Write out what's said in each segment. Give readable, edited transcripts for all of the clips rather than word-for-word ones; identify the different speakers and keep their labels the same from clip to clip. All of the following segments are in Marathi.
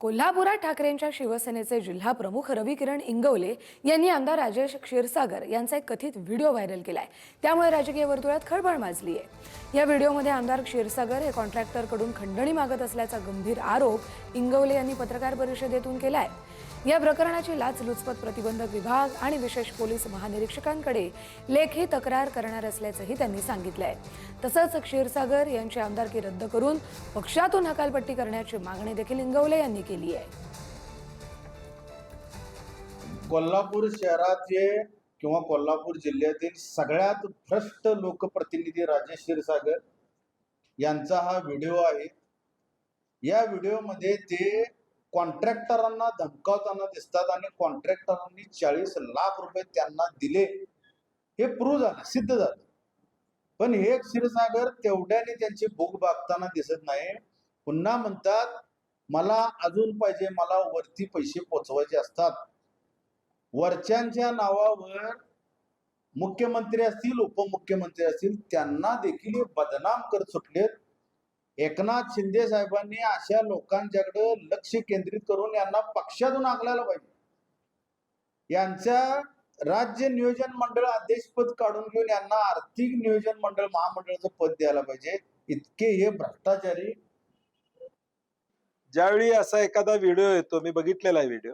Speaker 1: कोल्हापुरात ठाकरेंच्या शिवसेनेचे जिल्हा प्रमुख रवी किरण इंगवले यांनी आमदार राजेश क्षीरसागर यांचा एक कथित व्हिडिओ व्हायरल केलाय। त्यामुळे राजकीय वर्तुळात खळबळ माजली आहे। या व्हिडिओमध्ये आमदार क्षीरसागर हे कॉन्ट्रॅक्टरकडून खंडणी मागत असल्याचा गंभीर आरोप इंगवले यांनी पत्रकार परिषदेतून केलाय। या प्रकरणाची लाचलुचपत प्रतिबंधक विभाग आणि विशेष पोलीस महानिरीक्षकांकडे लेखी तक्रार करणार असल्याचंही त्यांनी सांगितलंय। तसंच क्षीरसागर यांची आमदारकी रद्द करून पक्षातून हकालपट्टी करण्याची मागणी देखील इंगवले यांनी केली आहे।
Speaker 2: कोल्हापूर शहराचे किंवा कोल्हापूर जिल्ह्यातील सगळ्यात भ्रष्ट लोकप्रतिनिधी राजेश क्षीरसागर यांचा हा व्हिडिओ आहे। या व्हिडिओमध्ये ते कॉन्ट्रॅक्टरांना धमकावताना दिसतात आणि कॉन्ट्रॅक्टरांनी 40 लाख रुपये त्यांना दिले हे प्रूव्ह झालं, सिद्ध झालं। पण हे क्षीरसागर तेवढ्याने त्यांची भूक भागताना दिसत नाही। पुन्हा म्हणतात मला अजून पाहिजे, मला वरती पैसे पोचवायचे असतात। वरच्यांच्या नावावर मुख्यमंत्री असतील, उपमुख्यमंत्री असतील, त्यांना देखील बदनाम करत सुटलेत। एकनाथ शिंदे साहेबांनी अशा लोकांच्याकडे लक्ष केंद्रित करून यांना पक्षातून हाकलायला पाहिजे। यांच्या राज्य नियोजन मंडळ अध्यक्षपद काढून घेऊन यांना आर्थिक नियोजन मंडळ महामंडळाचं पद द्यायला पाहिजे। इतके हे भ्रष्टाचारी।
Speaker 3: ज्यावेळी असा एखादा व्हिडिओ येतो, मी बघितलेला आहे व्हिडिओ,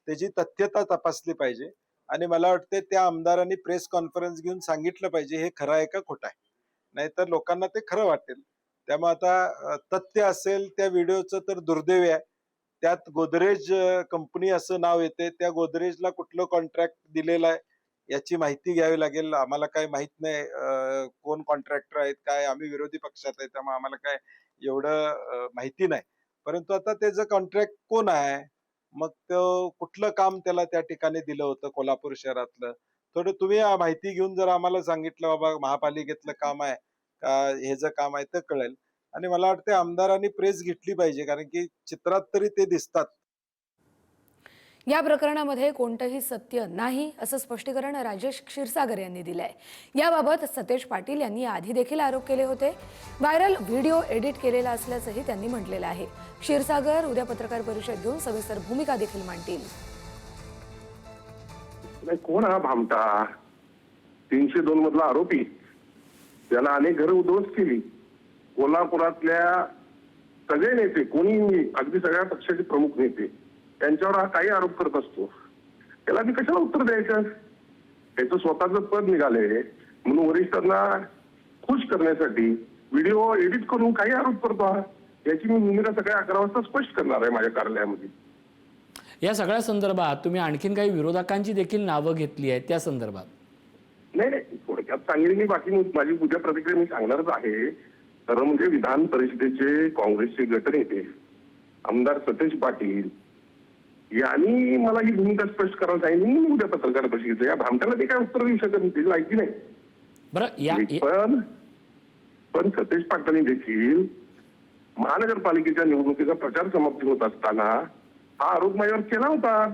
Speaker 3: त्याची तथ्यता तपासली पाहिजे आणि मला वाटते त्या आमदारांनी प्रेस कॉन्फरन्स घेऊन सांगितलं पाहिजे हे खरं आहे का खोटं आहे, नाहीतर लोकांना ते खरं वाटेल। त्यामुळे आता तथ्य असेल त्या व्हिडिओचं तर दुर्दैव आहे। त्यात गोदरेज कंपनी असं नाव येते, त्या गोदरेजला कुठलं कॉन्ट्रॅक्ट दिलेलं आहे याची माहिती घ्यावी लागेल। आम्हाला काय माहित नाही कोण कॉन्ट्रॅक्टर आहेत काय, आम्ही विरोधी पक्षात आहे त्यामुळे आम्हाला काय एवढं माहिती नाही। परंतु आता त्याचं कॉन्ट्रॅक्ट कोण आहे, मग तो कुठलं काम त्याला त्या ठिकाणी दिलं होतं कोल्हापूर शहरातलं, थोडं तुम्ही माहिती घेऊन जर आम्हाला सांगितलं बाबा महापालिकेतलं काम आहे का हे जे काम आहे ते कळेल। आणि मला वाटतं आमदारांनी प्रेस घेतली पाहिजे, कारण की चित्रात तरी ते दिसतात।
Speaker 1: या प्रकरणामध्ये कोणतंही सत्य नाही असं स्पष्टीकरण राजेश क्षीरसागर यांनी दिलंय। याबाबत सतेज पाटील यांनी आधी देखील आरोप केले होते। व्हायरल व्हिडिओ एडिट केलेला असल्याचंही त्यांनी म्हटलेलं आहे। क्षीरसागर उद्या पत्रकार परिषद घेऊन सविस्तर भूमिका देखील मांडतील।
Speaker 4: कोण हा भामटा 302 मधला आरोपी, त्याला अनेक घरं उद्ध्वस्त केली। कोल्हापुरातल्या सगळे नेते, कोणी अगदी सगळ्या पक्षाचे प्रमुख नेते, त्यांच्यावर हा काही आरोप करत असतो। त्याला मी कशाला उत्तर द्यायचं? त्याचं स्वतःचं पद निघालंय म्हणून वरिष्ठांना खुश करण्यासाठी व्हिडिओ एडिट करून काही आरोप करतो हा, याची मी भूमिका सगळ्या 11 वाजता स्पष्ट करणार आहे माझ्या कार्यालयामध्ये।
Speaker 5: या सगळ्या संदर्भात तुम्ही आणखीन काही विरोधकांची देखील नावं घेतली आहेत, त्या संदर्भात?
Speaker 4: नाही, थोडक्यात सांगेन मी, बाकी माझी उद्या प्रतिक्रिया मी सांगणारच आहे। तर म्हणजे विधान परिषदेचे काँग्रेसचे गटनेते आमदार सतेज पाटील यांनी मला ही भूमिका स्पष्ट करायला सांगितली। मी उद्या पत्रकार परिषदेचं या भामट्याला ते काय उत्तर देऊ शकत नाही, त्याची माहिती नाही।
Speaker 5: बरं,
Speaker 4: पण सतेज पाटलांनी देखील महानगरपालिकेच्या निवडणुकीचा प्रचार समाप्ती होत असताना हा आरोप माझ्यावर केला होता।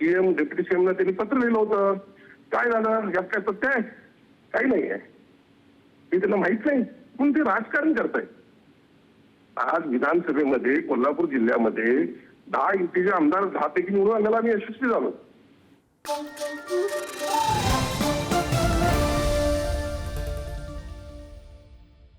Speaker 4: सीएम डेप्युटी सीएमला त्यांनी पत्र लिहिलं होतं। काय झालं? यात काय सत्य आहे? काही नाही आहे, हे त्यांना माहित नाही, पण ते राजकारण करतायत। आज विधानसभेमध्ये कोल्हापूर जिल्ह्यामध्ये 10 युतीचे आमदार 10 पैकी निवडून आणायला मी यशस्वी झालो।